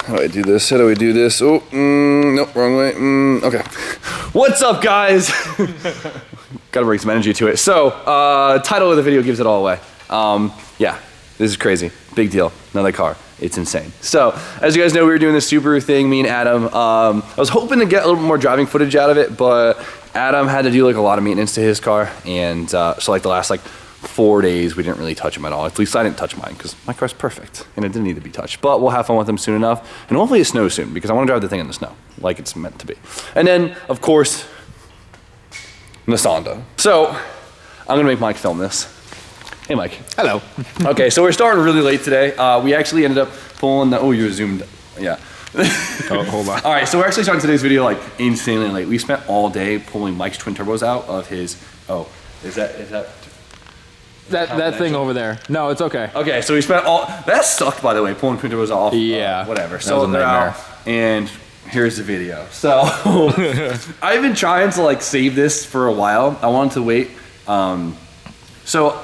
How do I do this? How do we do this? Oh, nope, wrong way. Okay. What's up, guys? Gotta bring some energy to it. So, title of the video gives it all away. Yeah, this is crazy. Big deal. Another car. It's insane. So, as you guys know, we were doing this Subaru thing, me and Adam. I was hoping to get a little bit more driving footage out of it, but Adam had to do like a lot of maintenance to his car, and so like the last like 4 days, we didn't really touch him at all. At least I didn't touch mine because my car's perfect and it didn't need to be touched. But we'll have fun with him soon enough. And hopefully it snows soon because I want to drive the thing in the snow like it's meant to be. And then, of course, the Sonda. So I'm going to make Mike film this. Hey, Mike. Hello. Okay, so we're starting really late today. We actually ended up pulling the, oh, you're zoomed, yeah. Oh, hold on. All right, so we're actually starting today's video like insanely late. We spent all day pulling Mike's twin turbos out of his, oh, is that that thing over there. No, it's okay. Okay, so we spent all, that sucked by the way, pulling twin turbos off. Yeah. Whatever, so they're out, and here's the video. So, I've been trying to like save this for a while. I wanted to wait. So,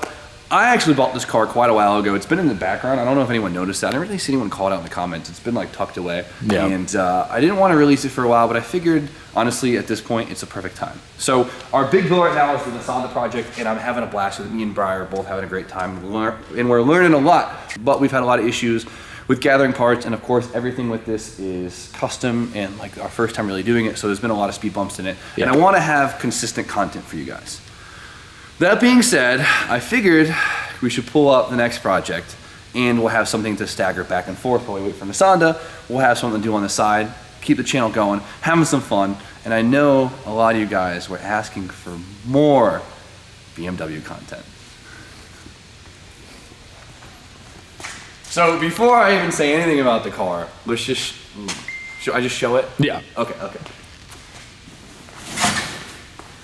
I actually bought this car quite a while ago. It's been in the background. I don't know if anyone noticed that. I didn't really see anyone call it out in the comments. It's been like tucked away. Yeah. And I didn't want to release it for a while, but I figured, honestly, at this point, it's a perfect time. So our big bill right now is the Sonda project, and I'm having a blast with it. Me and Briar are both having a great time, and we're learning a lot. But we've had a lot of issues with gathering parts, and of course, everything with this is custom and like our first time really doing it, so there's been a lot of speed bumps in it. Yeah. And I want to have consistent content for you guys. That being said, I figured we should pull up the next project and we'll have something to stagger back and forth while we wait for the Sonda. We'll have something to do on the side, keep the channel going, having some fun. And I know a lot of you guys were asking for more BMW content. So before I even say anything about the car, let's just, should I just show it? Yeah. Okay.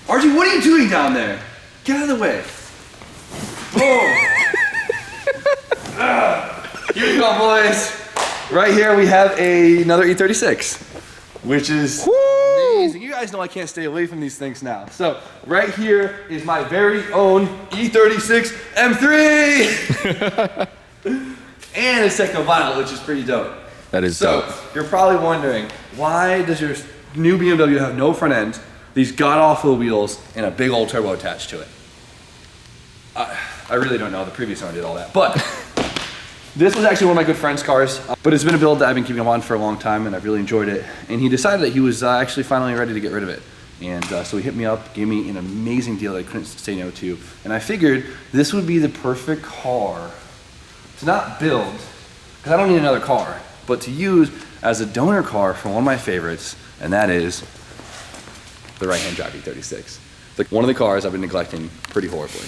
RG, what are you doing down there? Get out of the way. Boom. Here we go, boys. Right here we have another E36, which is amazing. You guys know I can't stay away from these things now. So right here is my very own E36 M3. And it's techno vinyl, which is pretty dope. That is dope. So you're probably wondering, why does your new BMW have no front end, these god-awful wheels, and a big old turbo attached to it? I really don't know. The previous owner did all that. But this was actually one of my good friend's cars. But it's been a build that I've been keeping him on for a long time, and I've really enjoyed it. And he decided that he was actually finally ready to get rid of it. And so he hit me up, gave me an amazing deal that I couldn't say no to. And I figured this would be the perfect car to not build, because I don't need another car, but to use as a donor car for one of my favorites, and that is the right-hand drive E36. It's like one of the cars I've been neglecting pretty horribly.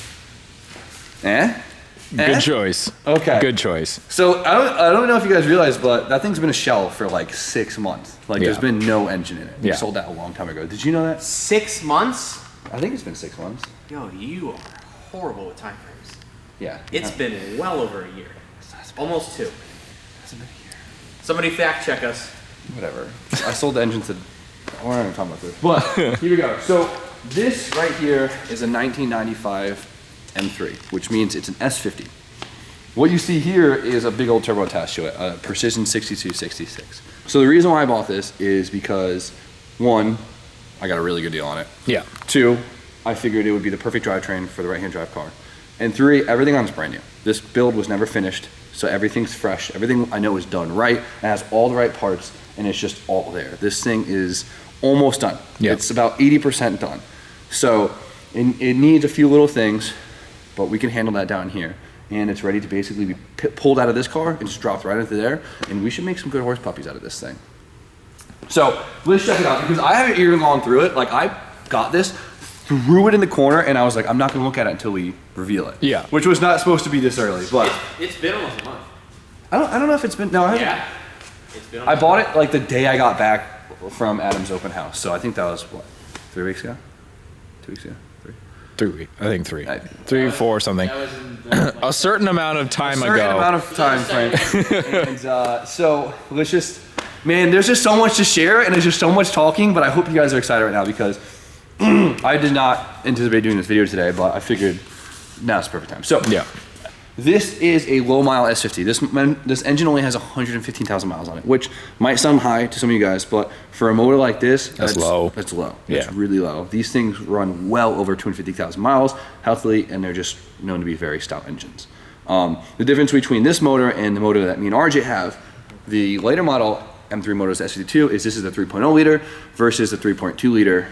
Good choice. Okay. Good choice. So I don't know if you guys realize, but that thing's been a shell for like 6 months. Like there's been no engine in it. We sold that a long time ago. Did you know that? 6 months? I think it's been 6 months. Yo, you are horrible with time frames. Yeah. It's been well over a year. Almost 2. Hasn't been a year. Somebody fact check us. Whatever. I sold the engine to, we're not even talking about this. But here we go. So this right here is a 1995 M3, which means it's an S50. What you see here is a big old turbo attached to it, a Precision 6266. So the reason why I bought this is because, one, I got a really good deal on it. Yeah. 2, I figured it would be the perfect drivetrain for the right-hand drive car. And 3, everything on it's brand new. This build was never finished, so everything's fresh. Everything I know is done right. It has all the right parts, and it's just all there. This thing is almost done. Yeah. It's about 80% done. So it needs a few little things, but we can handle that down here. And it's ready to basically be pulled out of this car and just dropped right into there. And we should make some good horse puppies out of this thing. So let's check it out, because I haven't even gone through it. Like I got this, threw it in the corner, and I was like, I'm not gonna look at it until we reveal it. Yeah. Which was not supposed to be this early, but. It's been almost a month. I don't know if it's been, no, I haven't. Yeah. It's been I bought it like the day I got back from Adam's open house. So I think that was what, 3 weeks ago? 2 weeks ago? 3 weeks. I think 3. 3, 4, something. A certain amount of time ago. A certain amount of time frame. And so let's just, man, there's just so much to share, and there's just so much talking, but I hope you guys are excited right now, because I did not anticipate doing this video today, but I figured now's the perfect time. So yeah, This is a low mile S50. This engine only has 115,000 miles on it, which might sound high to some of you guys, but for a motor like this, that's low. That's low. Yeah. It's really low. These things run well over 250,000 miles healthily, and they're just known to be very stout engines. The difference between this motor and the motor that me and RJ have, the later model M3 motor's S52 is this is the 3.0 liter versus the 3.2 liter,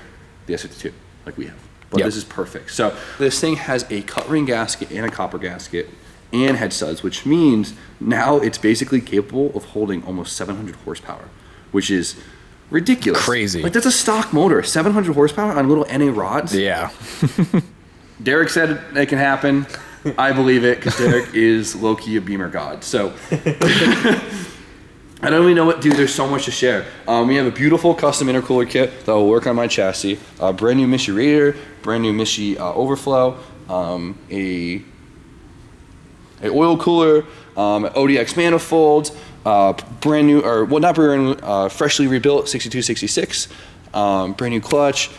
the S52, like we have. But this is perfect. So this thing has a cut ring gasket and a copper gasket and head studs, which means now it's basically capable of holding almost 700 horsepower, which is ridiculous. Crazy. Like that's a stock motor, 700 horsepower on little NA rods. Yeah. Derek said it can happen. I believe it because Derek is low-key a Beamer god. So I don't even know what, dude, there's so much to share. We have a beautiful custom intercooler kit that will work on my chassis, a brand new Mishi radiator, brand new Mishi overflow, a oil cooler, ODX manifolds, brand new, or well, not brand new, freshly rebuilt 6266, brand new clutch,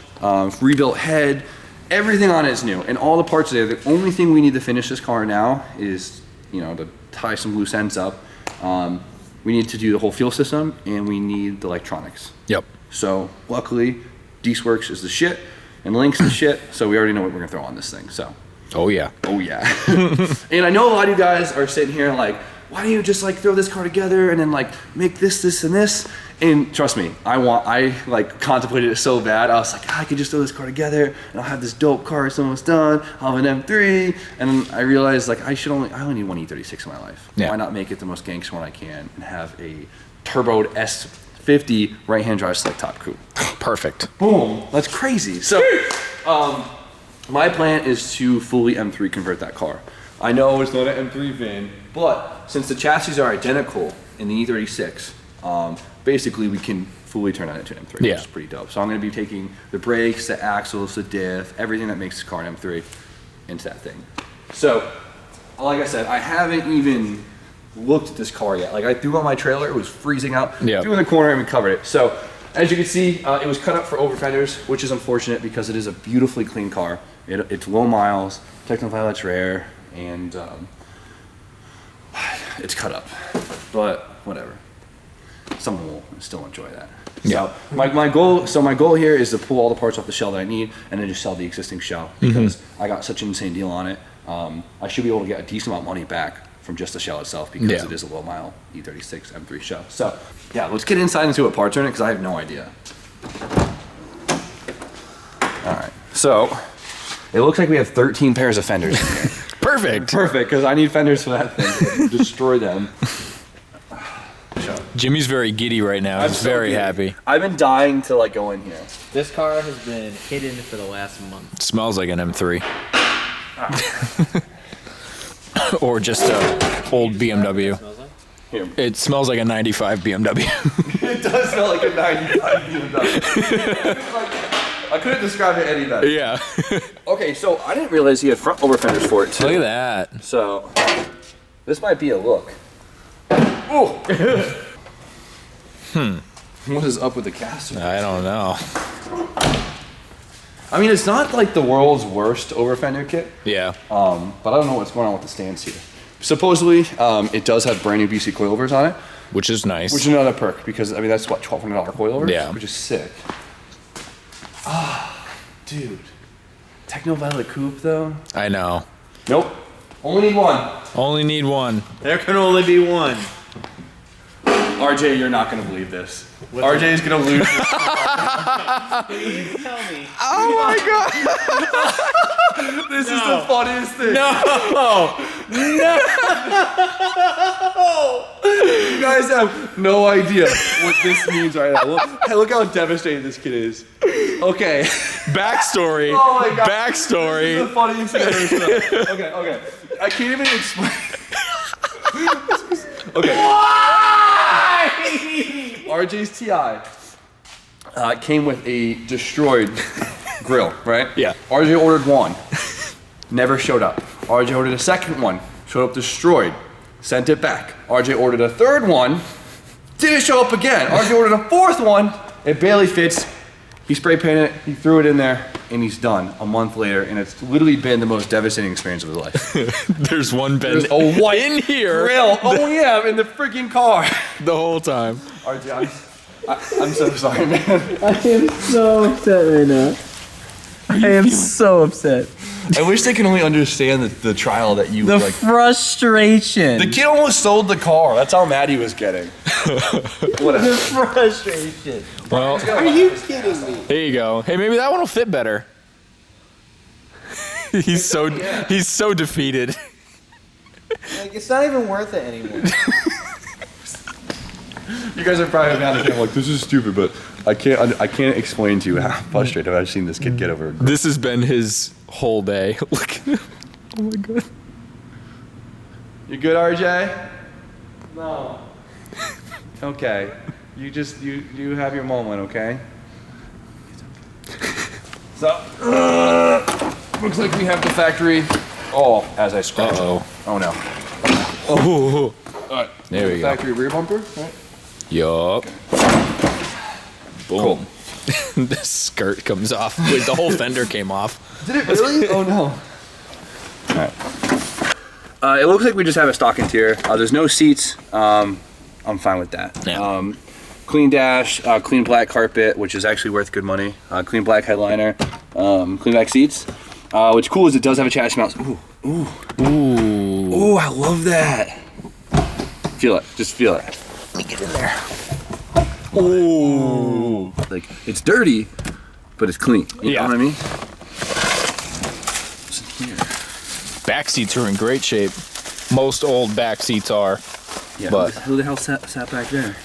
rebuilt head. Everything on it is new, and all the parts are there. The only thing we need to finish this car now is, you know, to tie some loose ends up. We need to do the whole fuel system, and we need the electronics. Yep. So luckily, DeeceWorks is the shit, and Link's the shit. So we already know what we're gonna throw on this thing. So. Oh yeah. Oh yeah. And I know a lot of you guys are sitting here like, why don't you just like throw this car together and then like make this, and this? And trust me, I like contemplated it so bad. I was like, I could just throw this car together and I'll have this dope car. It's almost done. I'll have an M3. And then I realized like I only need one E36 in my life. Yeah. Why not make it the most gangster one I can and have a turboed S50 right-hand drive select top coupe? Perfect. Boom. That's crazy. So, my plan is to fully M3 convert that car. I know it's not an M3 van, but since the chassis are identical in the E36, basically we can fully turn that into an M3, which is pretty dope. So I'm going to be taking the brakes, the axles, the diff, everything that makes the car an M3 into that thing. So, like I said, I haven't even looked at this car yet. Like I threw on my trailer, it was freezing out, threw in the corner and we covered it. So, as you can see, it was cut up for over fenders, which is unfortunate because it is a beautifully clean car. It's low miles, Technoviolet's rare, and it's cut up, but whatever. Someone will still enjoy that. Yeah. So my goal here is to pull all the parts off the shell that I need and then just sell the existing shell because I got such an insane deal on it. I should be able to get a decent amount of money back from just the shell itself because it is a low mile E36 M3 shell. So yeah, let's get inside and see what parts are in it because I have no idea. All right, so it looks like we have 13 pairs of fenders in here. Perfect. Perfect, because I need fenders for that thing. Destroy them. Jimmy's very giddy right now. He's very happy. I've been dying to like go in here. This car has been hidden for the last month. It smells like an M3. Or just a old BMW. Here. It smells like a 95 BMW. It does smell like a 95 BMW. I couldn't describe it any better. Yeah. Okay, so I didn't realize he had front over fenders for it too. Look at that. So this might be a look. Oh. What is up with the caster? I don't know. I mean, it's not like the world's worst over fender kit. Yeah. But I don't know what's going on with the stands here. Supposedly, it does have brand new BC coilovers on it. Which is nice. Which is another perk because, I mean, that's what, $1,200 coilovers? Yeah. Which is sick. Ah, dude. Technoviolet coupe, though? I know. Nope. Only need one. Only need one. There can only be one. RJ, you're not gonna believe this. RJ is gonna lose this. Please tell me. Oh my god. This is the funniest thing. No! You guys have no idea what this means right now. Look how devastated this kid is. Okay. Backstory. Oh my god. Backstory. This is the funniest thing I've ever said. Okay. I can't even explain. Okay. Why? RJ's TI came with a destroyed grill, right? Yeah. RJ ordered one. Never showed up. RJ ordered a second one. Showed up destroyed. Sent it back. RJ ordered a third one. Didn't show up again. RJ ordered a fourth one. It barely fits. He spray painted it, he threw it in there, and he's done a month later, and it's literally been the most devastating experience of his life. There's one bend There's a white in here grill. Oh yeah, in the freaking car. the whole time. RJ, I'm so sorry, man. I am so upset right now. I am so upset. I wish they can only understand the trial that you The like. frustration. The kid almost sold the car. That's how mad he was getting. Whatever. The frustration. Well, Are you kidding me? here you go. Hey, maybe that one will fit better. he's so defeated. Like, it's not even worth it anymore. You guys are probably mad at him like, this is stupid, but I can't explain to you how frustrated I've seen this kid get over. This has been his whole day. Look. Oh my god. You good, RJ? No. Okay. You have your moment, okay? So, looks like we have the factory. Oh, as I scratch. Uh-oh. Oh no. Oh. All right. There we go. Factory rear bumper, right? Yup. Boom. The skirt comes off. Wait, the whole fender came off. Did it really? Oh no. Alright. It looks like we just have a stock interior. There's no seats. I'm fine with that. Yeah. Clean dash, clean black carpet, which is actually worth good money. Clean black headliner, clean black seats. What's cool is it does have a chassis mount. Ooh. Ooh, I love that. Feel it. Just feel it. Let me get in there. Ooh. Like, it's dirty, but it's clean. You know what I mean? What's in here? Back seats are in great shape. Most old back seats are. Yeah, But who the hell sat back there?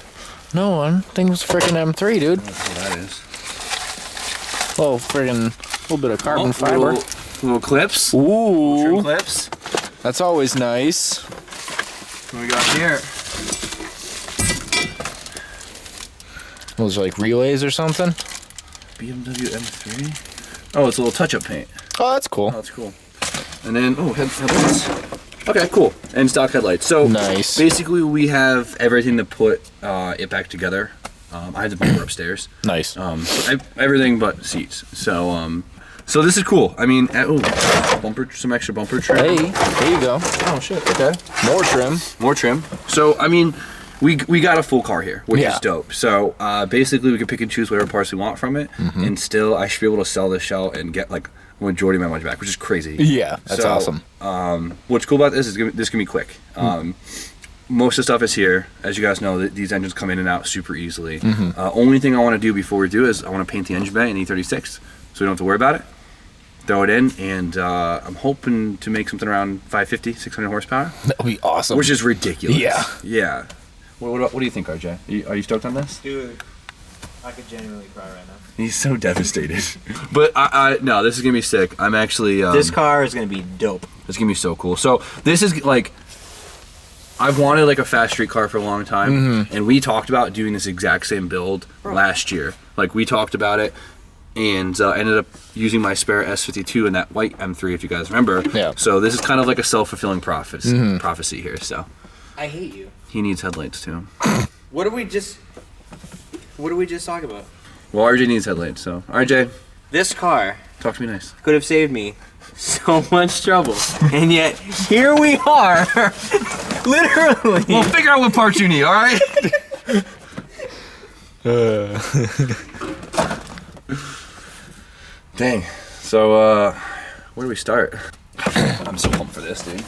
no one. Thing was freaking M3, dude. That's what that is. Oh, freaking little bit of carbon fiber. Little clips. Ooh, Trim clips. that's always nice. What we got here? Those are like relays or something. BMW M3. Oh, it's a little touch-up paint. Oh, that's cool. Oh, that's cool. And then, headlights. Okay, cool. And stock headlights. So Nice. basically, we have everything to put it back together. I had the bumper upstairs. Nice. Everything but seats. So so this is cool. I mean, some extra bumper trim. Hey, there you go. Oh shit. Okay. More trim. More trim. So I mean, we got a full car here, which Yeah. is dope. So basically, we can pick and choose whatever parts we want from it, and still I should be able to sell this shell and get like a majority of my money back, which is crazy. Yeah, that's So, awesome. What's cool about this is this can be quick. Most of the stuff is here. As you guys know, these engines come in and out super easily. Only thing I want to do before we do is I want to paint the engine bay in E36, so we don't have to worry about it. Throw it in, and I'm hoping to make something around 550, 600 horsepower, That would be awesome. which is ridiculous. Yeah. Yeah. What do you think, RJ? Are you stoked on this? Dude, I could genuinely cry right now. He's so devastated. But no, this is gonna be sick. I'm actually This car is gonna be dope. it's gonna be so cool. So this is like, I've wanted like a fast street car for a long time, and we talked about doing this exact same build last year. Like we talked about it, and ended up using my spare S52 in that white M3, if you guys remember. Yeah. So this is kind of like a self-fulfilling prophecy here. So I hate you. he needs headlights too. What did we just talk about? Well, RJ needs headlights. So RJ, This car talk to me nice. could have saved me so much trouble, and yet here we are, literally. Well, figure out what parts you need. All right. Dang. So, where do we start? I'm so pumped for this, dude.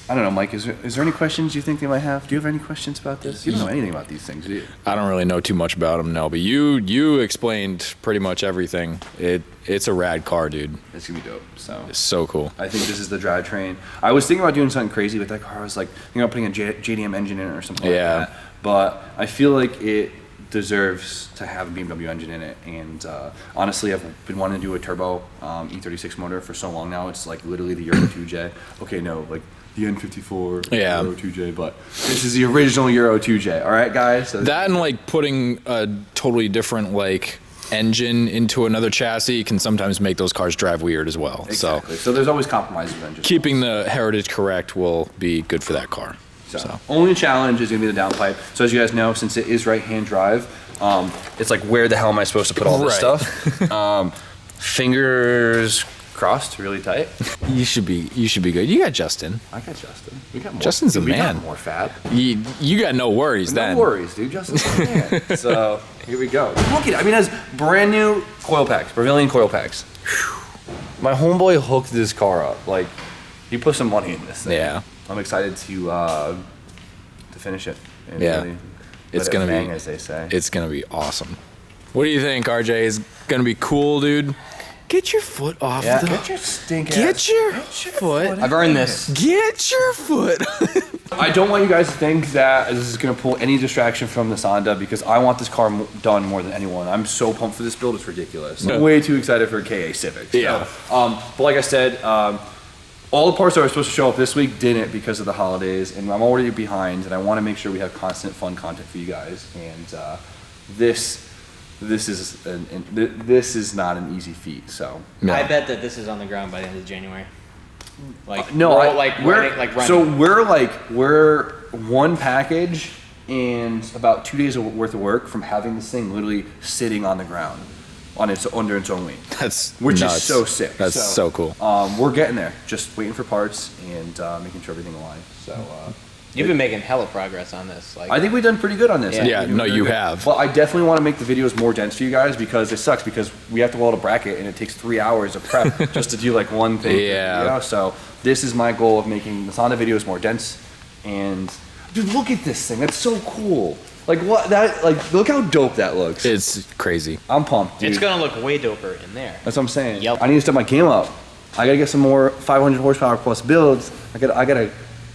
I don't know, Mike. Is there any questions you think they might have? Do you have any questions about this? You don't know anything about these things, do you? I don't really know too much about them, no, but you explained pretty much everything. It's a rad car, dude. It's gonna be dope. So It's so cool. I think this is the drivetrain. I was thinking about doing something crazy with that car. I was like, thinking about putting a JDM engine in it or something Yeah. like that. But I feel like it deserves to have a BMW engine in it. And honestly, I've been wanting to do a turbo E36 motor for so long now. It's like literally the Euro 2J. Okay, no, like the N54 Yeah. Euro 2J, but this is the original Euro 2J. All right, guys. So That and like putting a totally different like engine into another chassis can sometimes make those cars drive weird as well. exactly. So there's always compromises with engines. So keeping the heritage correct will be good for that car. So. Only challenge is gonna be the downpipe. So as you guys know, since it is right-hand drive, it's like, where the hell am I supposed to put all this Right. stuff? Fingers crossed, really tight. You should be good. You got Justin. I got Justin. We got more. Justin's a we man. got more fab. You got no worries then. No worries, dude. Justin's a man. So here we go. Look at it. I mean, it has brand new coil packs, Brazilian coil packs. My homeboy hooked this car up. Like, he put some money in this thing. Yeah. I'm excited to finish it. And Yeah. really It's let it gonna bang, be. as they say. It's gonna be awesome. What do you think, RJ? Is gonna be cool, dude? Get your foot off Yeah. the. Get your stink Get ass. your foot. I've earned this. Get your foot. I don't want you guys to think that this is going to pull any distraction from the Sonda, because I want this car done more than anyone. I'm so pumped for this build, it's ridiculous. I'm way too excited for a KA Civic. Yeah. So, but like I said, all the parts that were supposed to show up this week didn't because of the holidays, and I'm already behind, and I want to make sure we have constant fun content for you guys. And this is not an easy feat. So No. I bet that this is on the ground by the end of January. Like no, we're I, all, like we're running, like running. so we're one package and about 2 days worth of work from having this thing literally sitting on the ground on its under its own weight, That's which nuts. is so sick. That's so cool. We're getting there, just waiting for parts and making sure everything aligns. So. You've been making hella progress on this. Like I think we've done pretty good on this. Yeah. I think Yeah, we're doing no, very you good. have. Well, I definitely want to make the videos more dense for you guys, because it sucks because we have to weld a bracket and it takes 3 hours of prep just to do like one thing. Yeah. You know? So this is my goal of making the Sonda videos more dense. And dude, look at this thing. That's so cool. Like what that, like look how dope that looks. It's crazy. I'm pumped, dude. it's gonna look way doper in there. That's what I'm saying. Yep. I need to step my game up. I gotta get some more 500 horsepower plus builds. I gotta,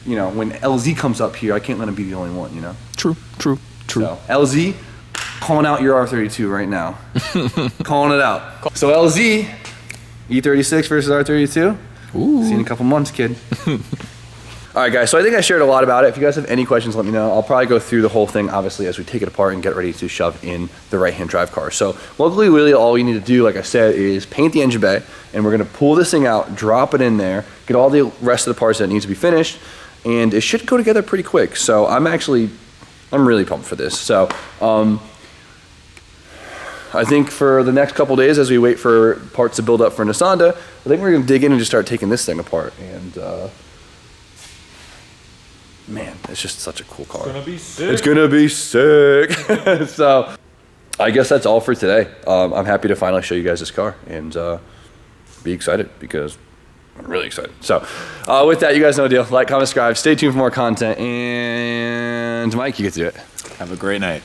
you know, when LZ comes up here, I can't let him be the only one, you know? True. So, LZ, calling out your R32 right now. Calling it out. So LZ, E36 versus R32. Ooh. See you in a couple months, kid. All right, guys, so I think I shared a lot about it. If you guys have any questions, let me know. I'll probably go through the whole thing, obviously, as we take it apart and get ready to shove in the right-hand drive car. So luckily, really, all you need to do, like I said, is paint the engine bay, and we're gonna pull this thing out, drop it in there, get all the rest of the parts that needs to be finished, and it should go together pretty quick. So I'm really pumped for this. So I think for the next couple days, as we wait for parts to build up for Nisanda, I think we're gonna dig in and just start taking this thing apart. And man, it's just such a cool car. It's gonna be sick. So I guess that's all for today. I'm happy to finally show you guys this car and be excited, because I'm really excited. So with that, you guys know the deal. Like, comment, subscribe. Stay tuned for more content. And Mike, you get to do it. Have a great night.